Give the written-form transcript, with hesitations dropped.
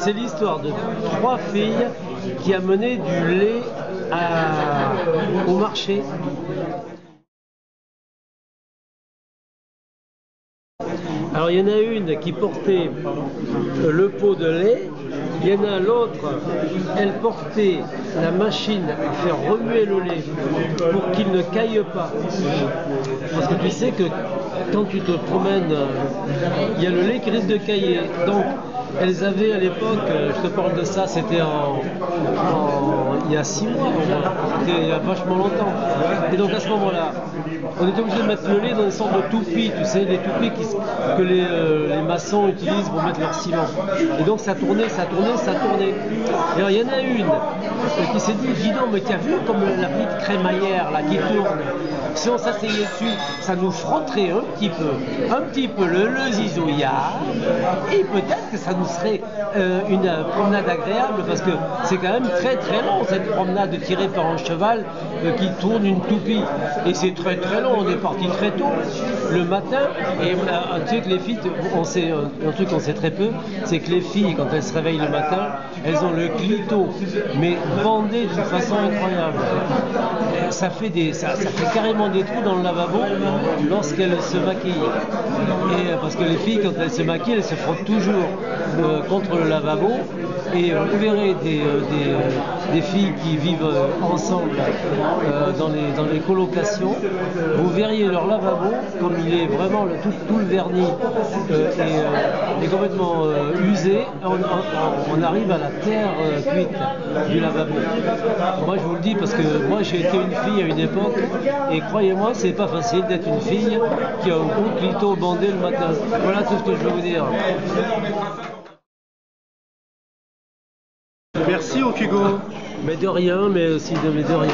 c'est l'histoire de 3 filles qui a mené du lait au marché. Alors il y en a une qui portait le pot de lait, il y en a l'autre, elle portait la machine à faire remuer le lait pour qu'il ne caille pas. Parce que tu sais que quand tu te promènes, il y a le lait qui risque de cailler. Donc elles avaient à l'époque, je te parle de ça, c'était il y a 6 mois, c'était il y a vachement longtemps. Et donc à ce moment-là, on était obligé de mettre le lait dans une sorte de toupie, tu sais, les toupies que les maçons utilisent pour mettre leur ciment. Et donc ça tournait, ça tournait, ça tournait. Et alors il y en a une qui s'est dit, dis donc, mais tu as vu comme la petite crémaillère là qui tourne, si on s'asseyait dessus, ça nous frotterait un petit peu le zizouillard, et peut-être que ça nous serait une promenade agréable, parce que c'est quand même très très long cette promenade tirée par un cheval qui tourne une toupie. Et c'est très très long, on est parti très tôt le matin, et tu sais que les filles, un truc qu'on sait très peu, c'est que les filles, quand elles se réveillent le matin, elles ont le clito, mais bandé d'une façon incroyable. Ça fait carrément des trous dans le lavabo lorsqu'elles se maquillent. Et parce que les filles, quand elles se maquillent, elles se frottent toujours contre le lavabo. Et vous verrez des filles qui vivent ensemble dans les colocations, vous verriez leur lavabo, comme il est vraiment tout le vernis est complètement usé, on arrive à la terre cuite du lavabo. Moi je vous le dis parce que moi j'ai été une fille à une époque, et croyez-moi, c'est pas facile d'être une fille qui a un gros clito bandé le matin. Voilà tout ce que je veux vous dire. Merci Okugo. Mais de rien, mais aussi de rien.